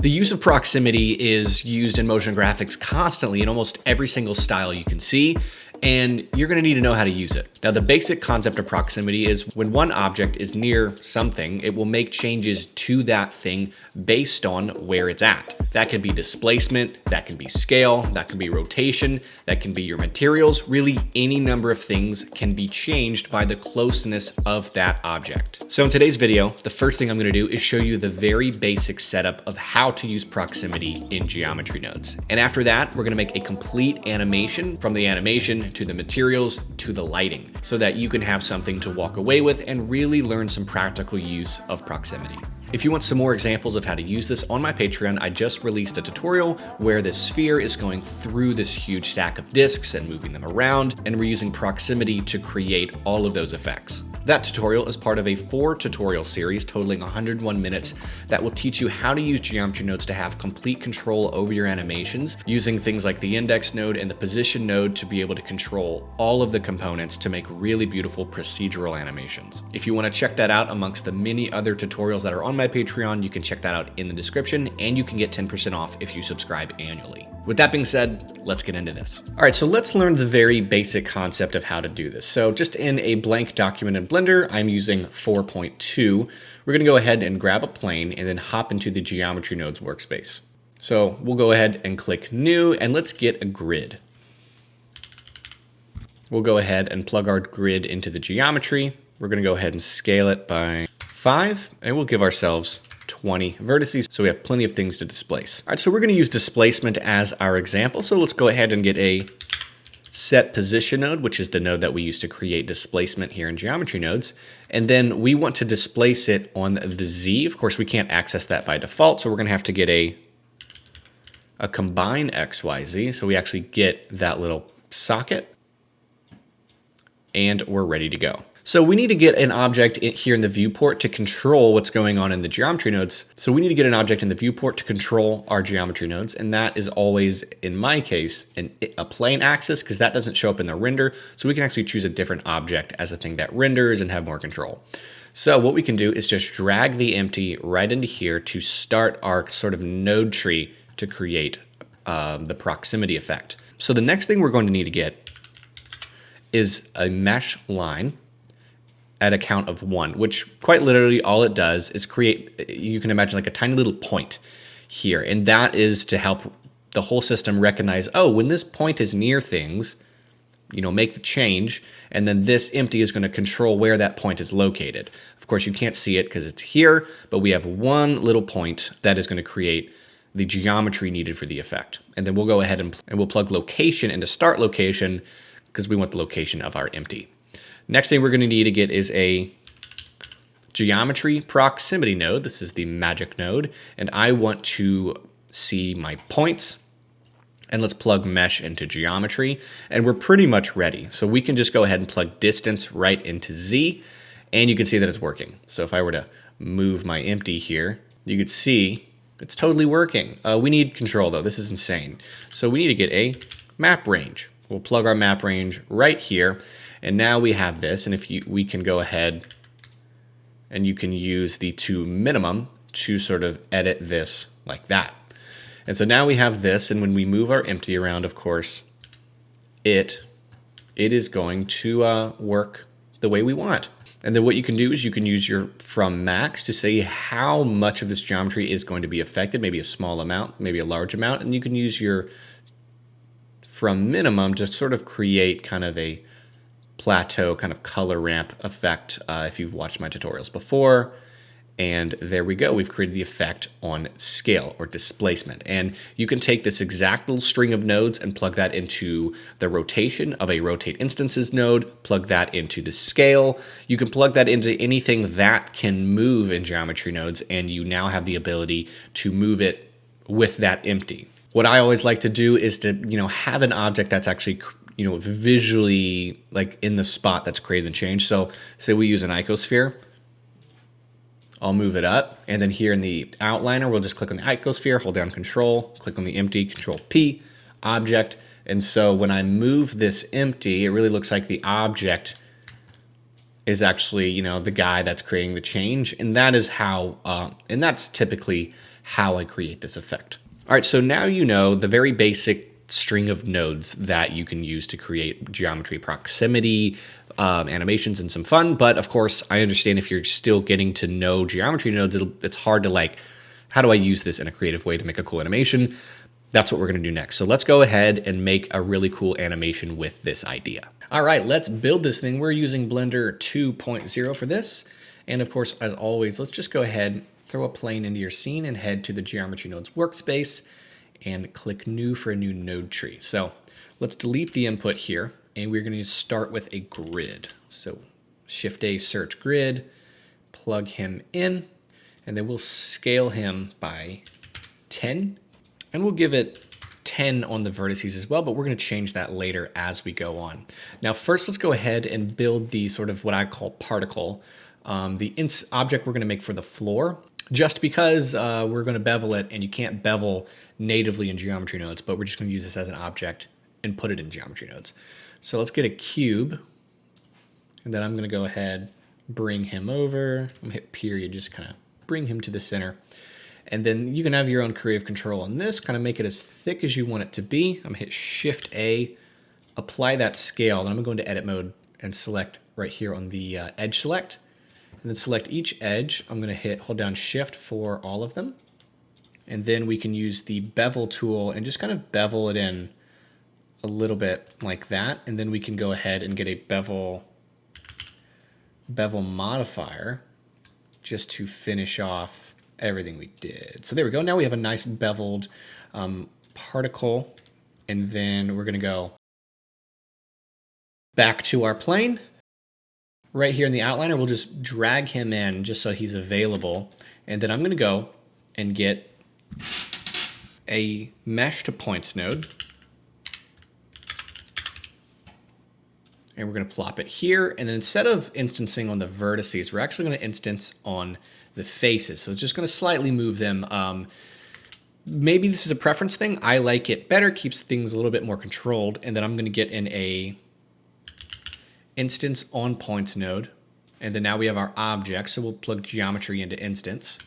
The use of proximity is used in motion graphics constantly in almost every single style you can see, and you're going to need to know how to use it. Now, the basic concept of proximity is when one object is near something, it will make changes to that thing based on where it's at. That can be displacement, that can be scale, that can be rotation, that can be your materials. Really, any number of things can be changed by the closeness of that object. So in today's video, the first thing I'm going to do is show you the very basic setup of how to use proximity in geometry nodes. And after that, we're going to make a complete animation from the animation to the materials to the lighting so that you can have something to walk away with and really learn some practical use of proximity. If you want some more examples of how to use this on my Patreon, I just released a tutorial where this sphere is going through this huge stack of discs and moving them around, and we're using proximity to create all of those effects. That tutorial is part of a 4-tutorial series totaling 101 minutes that will teach you how to use geometry nodes to have complete control over your animations, using things like the index node and the position node to be able to control all of the components to make really beautiful procedural animations. If you want to check that out amongst the many other tutorials that are on my Patreon, you can check that out in the description, and you can get 10% off if you subscribe annually. With that being said, let's get into this. All right, so let's learn the very basic concept of how to do this. So just in a blank document in Blender, I'm using 4.2. We're gonna go ahead and grab a plane and then hop into the geometry nodes workspace. So we'll go ahead and click new, and let's get a grid. We'll go ahead and plug our grid into the geometry. We're gonna go ahead and scale it by 5, and we'll give ourselves 20 vertices, so we have plenty of things to displace. All right, so we're going to use displacement as our example. So let's go ahead and get a set position node, which is the node that we use to create displacement here in geometry nodes. And then we want to displace it on the Z. Of course, we can't access that by default, so we're going to have to get a combine XYZ. So we actually get that little socket, and we're ready to go. So we need to get an object here in the viewport to control what's going on in the geometry nodes. So we need to get an object in the viewport to control our geometry nodes. And that is always, in my case, a plane axis, because that doesn't show up in the render. So we can actually choose a different object as a thing that renders and have more control. So what we can do is just drag the empty right into here to start our sort of node tree to create the proximity effect. So the next thing we're going to need to get is a mesh line at a count of 1, which quite literally all it does is create, you can imagine like a tiny little point here. And that is to help the whole system recognize, oh, when this point is near things, make the change. And then this empty is going to control where that point is located. Of course, you can't see it because it's here, but we have one little point that is going to create the geometry needed for the effect. And then we'll go ahead and we'll plug location into start location because we want the location of our empty. Next thing we're going to need to get is a geometry proximity node. This is the magic node, and I want to see my points. And let's plug mesh into geometry, and we're pretty much ready. So we can just go ahead and plug distance right into Z, and you can see that it's working. So if I were to move my empty here, you could see it's totally working. We need control though. This is insane. So we need to get a map range. We'll plug our map range right here. And now we have this, and we can go ahead and you can use the to minimum to sort of edit this like that. And so now we have this, and when we move our empty around, of course, it is going to work the way we want. And then what you can do is you can use your from max to say how much of this geometry is going to be affected, maybe a small amount, maybe a large amount, and you can use your from minimum to sort of create kind of a plateau kind of color ramp effect if you've watched my tutorials before. And there we go. We've created the effect on scale or displacement. And you can take this exact little string of nodes and plug that into the rotation of a rotate instances node, plug that into the scale. You can plug that into anything that can move in geometry nodes, and you now have the ability to move it with that empty. What I always like to do is to, have an object that's actually visually like in the spot that's created the change. So say we use an icosphere. I'll move it up, and then here in the outliner, we'll just click on the icosphere, hold down control, click on the empty, control P, object. And so when I move this empty, it really looks like the object is actually, the guy that's creating the change. And that is how, and that's typically how I create this effect. All right, so now you know the very basic string of nodes that you can use to create geometry proximity, animations, and some fun. But of course, I understand if you're still getting to know geometry nodes, it's hard to like, how do I use this in a creative way to make a cool animation? That's what we're gonna do next. So let's go ahead and make a really cool animation with this idea. All right, let's build this thing. We're using Blender 2.0 for this. And of course, as always, let's just go ahead, throw a plane into your scene and head to the Geometry Nodes workspace and click New for a new node tree. So let's delete the input here, and we're going to start with a grid. So Shift A, search grid, plug him in, and then we'll scale him by 10, and we'll give it 10 on the vertices as well, but we're going to change that later as we go on. Now, first, let's go ahead and build the sort of what I call particle, the object we're going to make for the floor, just because we're going to bevel it, and you can't bevel natively in geometry nodes, but we're just going to use this as an object and put it in geometry nodes. So let's get a cube, and then I'm going to go ahead, bring him over. I'm going to hit period, just kind of bring him to the center. And then you can have your own creative control on this, kind of make it as thick as you want it to be. I'm going to hit Shift A, apply that scale, and I'm going to go into edit mode and select right here on the edge select. And then select each edge. I'm going to hold down Shift for all of them. And then we can use the bevel tool and just kind of bevel it in a little bit like that. And then we can go ahead and get a bevel modifier just to finish off everything we did. So there we go. Now we have a nice beveled particle. And then we're going to go back to our plane. Right here in the outliner, we'll just drag him in just so he's available. And then I'm going to go and get a mesh to points node. And we're going to plop it here. And then instead of instancing on the vertices, we're actually going to instance on the faces. So it's just going to slightly move them. Maybe this is a preference thing. I like it better, keeps things a little bit more controlled. And then I'm going to get in a instance on points node. And then now we have our object. So we'll plug geometry into instance.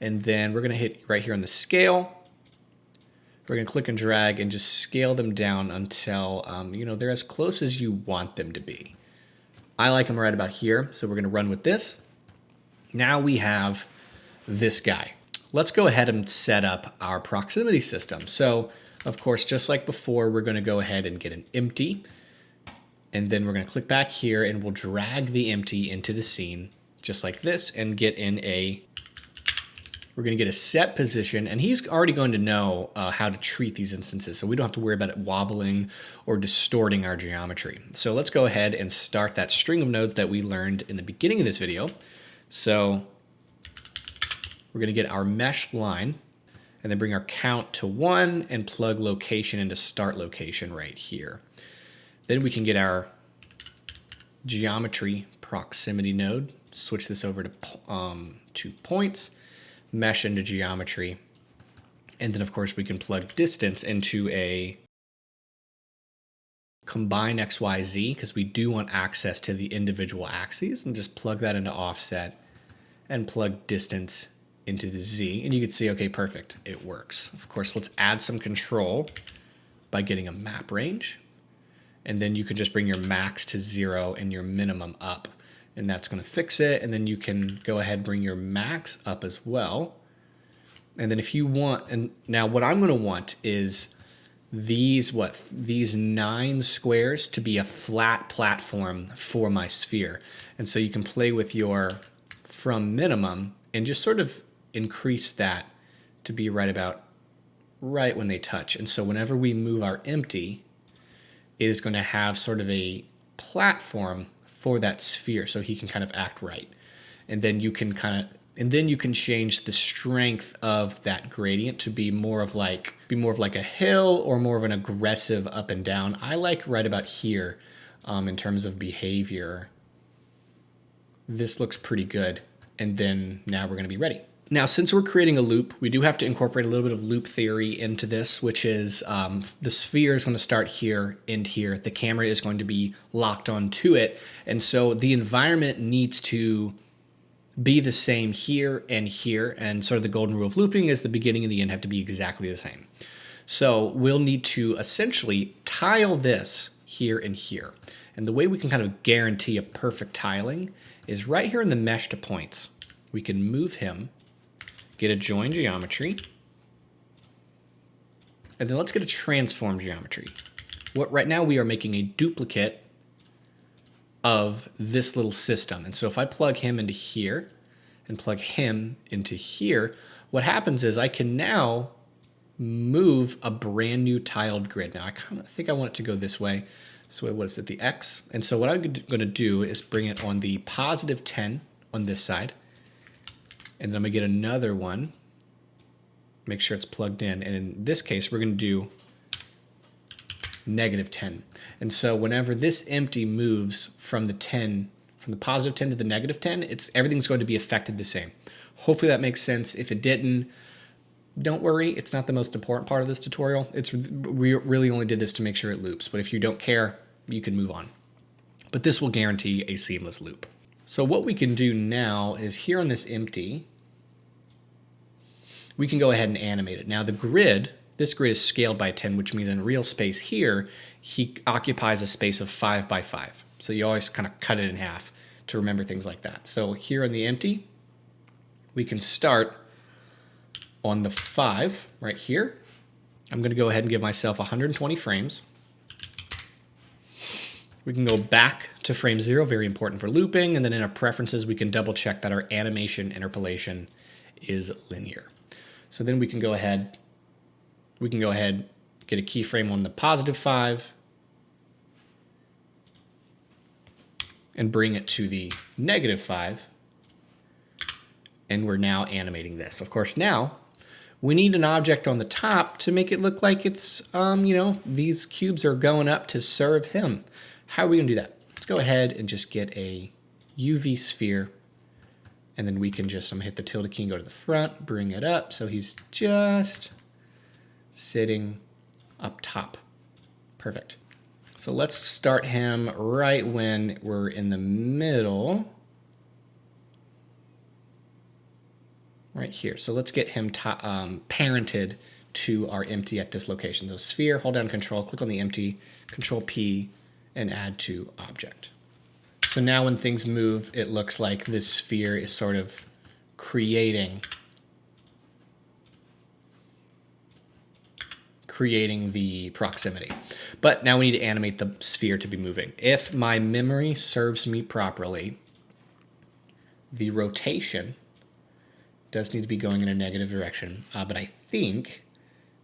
And then we're going to hit right here on the scale. We're going to click and drag and just scale them down until, they're as close as you want them to be. I like them right about here. So we're going to run with this. Now we have this guy. Let's go ahead and set up our proximity system. So of course, just like before, we're going to go ahead and get an empty. And then we're going to click back here and we'll drag the empty into the scene just like this and get in we're going to get a set position, and he's already going to know how to treat these instances, so we don't have to worry about it wobbling or distorting our geometry. So let's go ahead and start that string of nodes that we learned in the beginning of this video. So we're going to get our mesh line and then bring our count to 1 and plug location into start location right here. Then we can get our geometry proximity node, switch this over to points, mesh into geometry, and then of course we can plug distance into a combine XYZ because we do want access to the individual axes, and just plug that into offset and plug distance into the Z, and you can see, okay, perfect, it works. Of course, let's add some control by getting a map range, and then you can just bring your max to 0 and your minimum up. And that's going to fix it. And then you can go ahead and bring your max up as well. And then if you want, and now what I'm going to want is these 9 squares to be a flat platform for my sphere. And so you can play with your from minimum and just sort of increase that to be right when they touch. And so whenever we move our empty, it is going to have sort of a platform for that sphere, so he can kind of act right. And then you can change the strength of that gradient to be more of like a hill or more of an aggressive up and down. I like right about here in terms of behavior. This looks pretty good. And then now we're going to be ready. Now, since we're creating a loop, we do have to incorporate a little bit of loop theory into this, which is the sphere is going to start here, end here. The camera is going to be locked onto it. And so the environment needs to be the same here and here. And sort of the golden rule of looping is the beginning and the end have to be exactly the same. So we'll need to essentially tile this here and here. And the way we can kind of guarantee a perfect tiling is right here in the mesh to points. We can move him, get a join geometry, and then let's get a transform geometry. Right now we are making a duplicate of this little system. And so if I plug him into here and plug him into here, what happens is I can now move a brand new tiled grid. Now I kind of think I want it to go this way. So what is it, the X? And so what I'm going to do is bring it on the positive 10 on this side. And then I'm going to get another one, make sure it's plugged in. And in this case, we're going to do negative 10. And so whenever this empty moves from the positive 10 to the negative 10, everything's going to be affected the same. Hopefully that makes sense. If it didn't, don't worry, it's not the most important part of this tutorial. We really only did this to make sure it loops, but if you don't care, you can move on. But this will guarantee a seamless loop. So what we can do now is here on this empty, we can go ahead and animate it. Now this grid is scaled by 10, which means in real space here, he occupies a space of 5 by 5. So you always kind of cut it in half to remember things like that. So here on the empty, we can start on the 5 right here. I'm going to go ahead and give myself 120 frames. We can go back to frame 0, very important for looping, and then in our preferences we can double check that our animation interpolation is linear. So then we can go ahead, get a keyframe on the positive 5 and bring it to the negative 5, and we're now animating this. Of course, now we need an object on the top to make it look like it's, these cubes are going up to serve him. How are we gonna do that? Let's go ahead and just get a UV sphere, and then we can just, I'm gonna hit the tilde key and go to the front, bring it up, so he's just sitting up top. Perfect. So let's start him right when we're in the middle. Right here. So let's get him parented to our empty at this location. So sphere, hold down control, click on the empty, control P, and add to object. So now when things move, it looks like this sphere is sort of creating the proximity. But now we need to animate the sphere to be moving. If my memory serves me properly, the rotation does need to be going in a negative direction, but I think,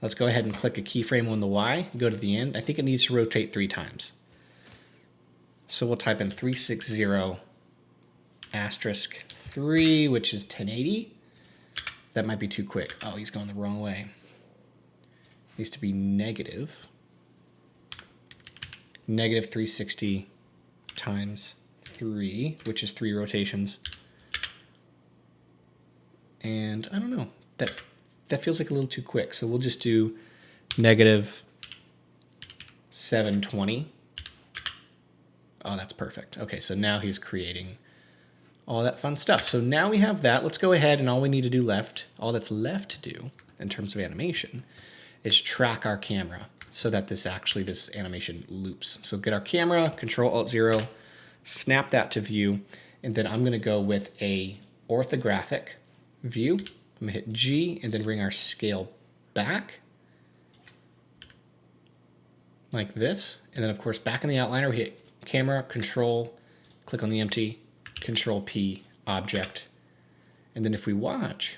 let's go ahead and click a keyframe on the Y, go to the end. I think it needs to rotate 3 times. So we'll type in 360 asterisk 3, which is 1080. That might be too quick. Oh, he's going the wrong way. It needs to be negative 360 times 3, which is 3 rotations. And I don't know, that feels like a little too quick. So we'll just do negative 720. Oh, that's perfect. Okay, so now he's creating all that fun stuff. So now we have that. Let's go ahead, and all that's left to do in terms of animation is track our camera so that this animation loops. So get our camera, Control-Alt-0, snap that to view, and then I'm gonna go with a orthographic view. I'm gonna hit G and then bring our scale back like this. And then of course back in the outliner, we hit camera, control, click on the empty, control P, object. And then if we watch,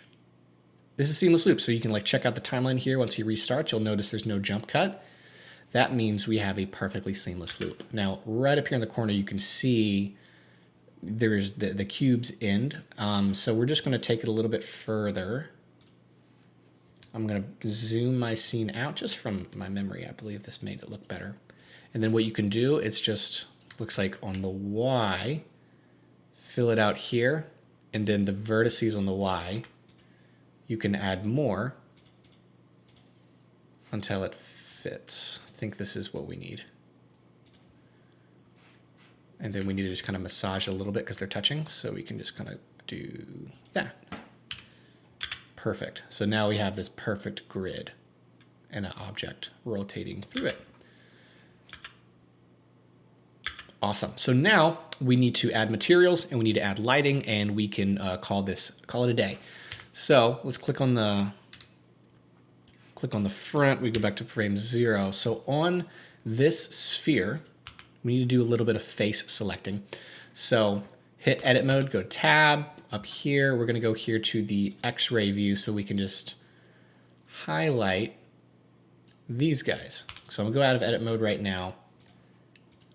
this is seamless loop. So you can check out the timeline here. Once he restarts, you'll notice there's no jump cut. That means we have a perfectly seamless loop. Now, right up here in the corner, you can see there's the cube's end. So we're just going to take it a little bit further. I'm going to zoom my scene out just from my memory. I believe this made it look better. And then what you can do is just, looks like on the Y, fill it out here, and then the vertices on the Y, you can add more until it fits. I think this is what we need. And then we need to just kind of massage a little bit because they're touching, so we can just kind of do that. Perfect. So now we have this perfect grid and an object rotating through it. Awesome. So now we need to add materials and we need to add lighting, and we can call it a day. So let's click on the front. We go back to frame 0. So on this sphere, we need to do a little bit of face selecting. So hit edit mode, go to tab. Up here, we're going to go here to the X-ray view so we can just highlight these guys. So I'm going to go out of edit mode right now.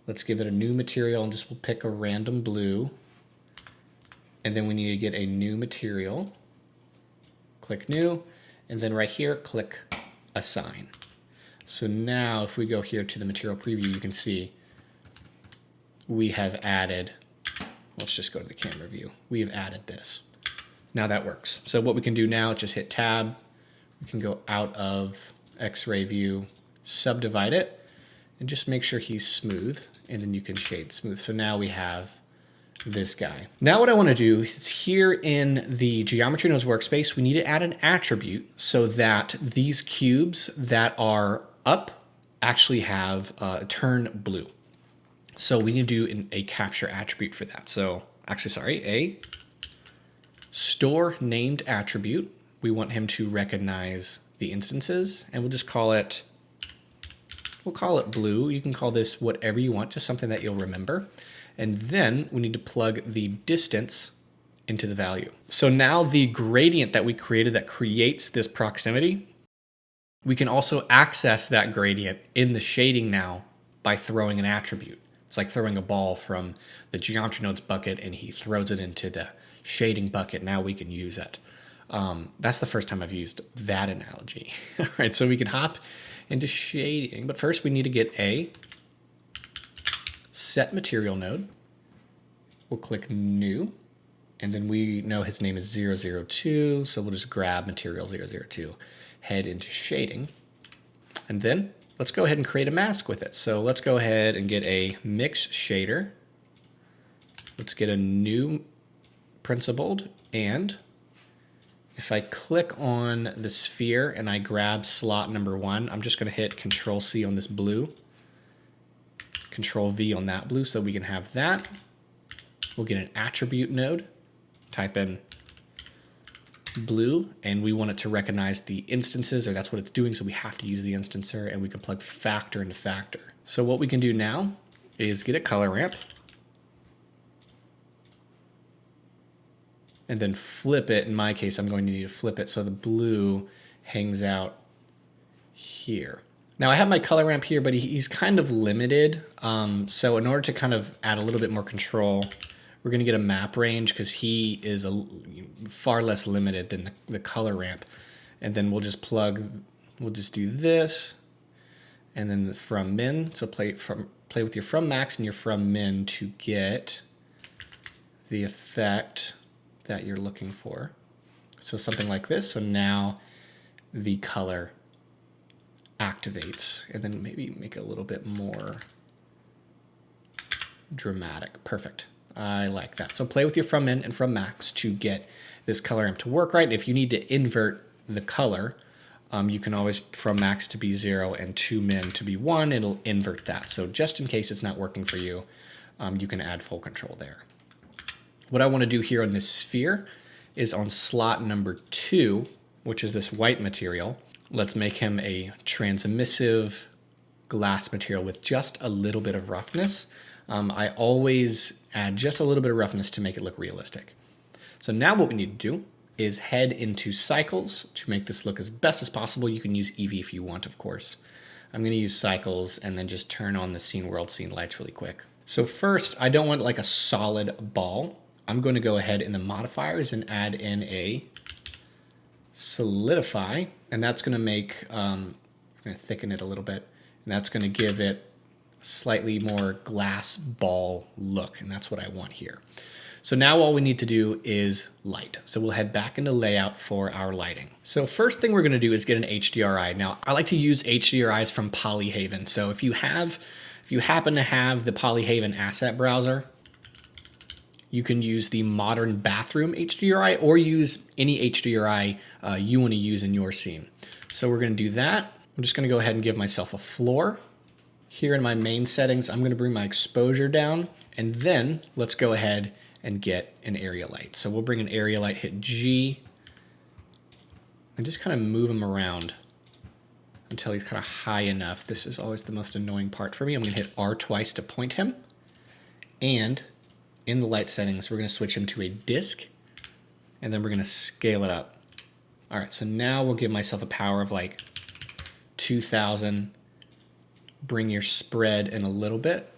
Let's give it a new material and we'll pick a random blue. And then we need to get a new material. Click new. And then right here, click assign. So now if we go here to the material preview, you can see we have added, let's just go to the camera view. We have added this. Now that works. So what we can do now is just hit tab. We can go out of X-ray view, subdivide it, and just make sure he's smooth, and then you can shade smooth. So now we have this guy. Now what I want to do is here in the Geometry Nodes workspace, we need to add an attribute so that these cubes that are up actually have turn blue. So we need to do a capture attribute for that. So actually, sorry, a store named attribute. We want him to recognize the instances, and we'll just call it, blue. You can call this whatever you want, just something that you'll remember. And then we need to plug the distance into the value. So now the gradient that we created that creates this proximity, we can also access that gradient in the shading now by throwing an attribute. It's like throwing a ball from the Geometry Nodes bucket and he throws it into the shading bucket. Now we can use it. That's the first time I've used that analogy. All right, so we can hop into shading, but first we need to get a set material node. We'll click new, and then we know his name is 002, so we'll just grab material 002, head into shading, and then let's go ahead and create a mask with it. So let's go ahead and get a mix shader. Let's get a new principled, and if I click on the sphere and I grab slot number 1, I'm just going to hit Control C on this blue, Control V on that blue, so we can have that. We'll get an attribute node, type in blue, and we want it to recognize the instances, or that's what it's doing, so we have to use the instancer, and we can plug factor into factor. So what we can do now is get a color ramp, and then flip it. In my case, I'm going to need to flip it so the blue hangs out here. Now I have my color ramp here, but he's kind of limited. So in order to kind of add a little bit more control, we're going to get a map range because he is far less limited than the color ramp. And then we'll just do this, and then the from min. So play with your from max and your from min to get the effect that you're looking for. So something like this. So now the color activates, and then maybe make it a little bit more dramatic. Perfect. I like that. So play with your from min and from max to get this color amp to work right. If you need to invert the color, you can always from max to be 0 and to min to be 1. It'll invert that. So just in case it's not working for you, you can add full control there. What I want to do here on this sphere is on slot number 2, which is this white material. Let's make him a transmissive glass material with just a little bit of roughness. I always add just a little bit of roughness to make it look realistic. So now what we need to do is head into cycles to make this look as best as possible. You can use Eevee if you want, of course. I'm going to use cycles and then just turn on the scene world scene lights really quick. So first, I don't want like a solid ball. I'm going to go ahead in the modifiers and add in a solidify, and that's going to make, I'm going to thicken it a little bit, and that's going to give it a slightly more glass ball look, and that's what I want here. So now all we need to do is light. So we'll head back into layout for our lighting. So first thing we're going to do is get an HDRI. Now I like to use HDRIs from Polyhaven. So if you happen to have the Polyhaven asset browser, You can use the modern bathroom HDRI or use any HDRI you want to use in your scene. So we're going to do that. I'm just going to go ahead and give myself a floor. Here in my main settings, I'm going to bring my exposure down, and then let's go ahead and get an area light. So we'll bring an area light, hit G, and just kind of move him around until he's kind of high enough. This is always the most annoying part for me. I'm going to hit R twice to point him, and in the light settings, we're going to switch him to a disk, and then we're going to scale it up. All right, so now we'll give myself a power of like 2000. Bring your spread in a little bit.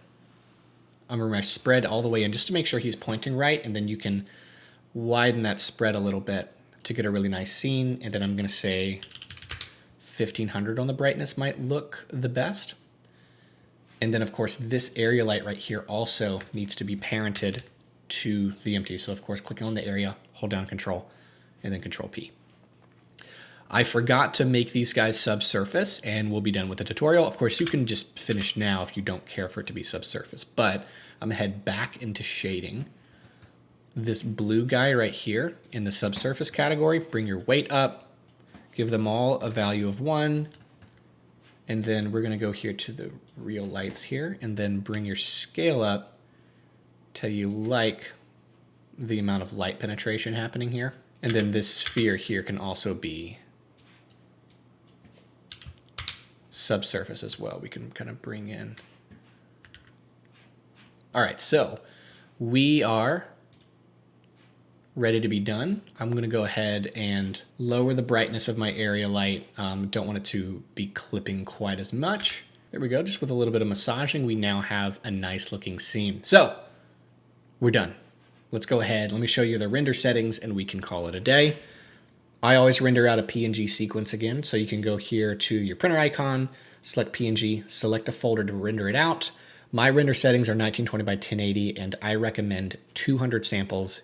I'm going to bring my spread all the way in just to make sure he's pointing right, and then you can widen that spread a little bit to get a really nice scene. And then I'm going to say 1500 on the brightness might look the best. And then of course this area light right here also needs to be parented to the empty. So of course click on the area, hold down Control, and then Control P. I forgot to make these guys subsurface, and we'll be done with the tutorial. Of course, you can just finish now if you don't care for it to be subsurface, but I'm gonna head back into shading. This blue guy right here in the subsurface category, bring your weight up, give them all a value of 1, and then we're gonna go here to the real lights here, and then bring your scale up till you like the amount of light penetration happening here. And then this sphere here can also be subsurface as well. We can kind of bring in. All right, so we are ready to be done. I'm going to go ahead and lower the brightness of my area light. Don't want it to be clipping quite as much. There we go. Just with a little bit of massaging, we now have a nice looking scene. So we're done. Let's go ahead. Let me show you the render settings and we can call it a day. I always render out a PNG sequence again. So you can go here to your printer icon, select PNG, select a folder to render it out. My render settings are 1920 by 1080, and I recommend 200 samples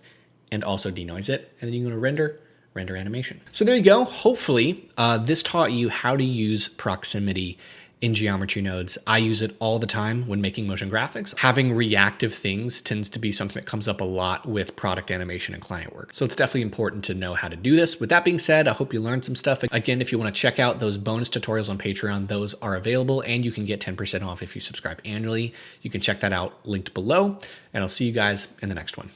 and also denoise it. And then you go to render animation. So there you go. Hopefully this taught you how to use proximity in geometry nodes. I use it all the time when making motion graphics. Having reactive things tends to be something that comes up a lot with product animation and client work. So it's definitely important to know how to do this. With that being said, I hope you learned some stuff. Again, if you want to check out those bonus tutorials on Patreon, those are available, and you can get 10% off if you subscribe annually. You can check that out linked below, and I'll see you guys in the next one.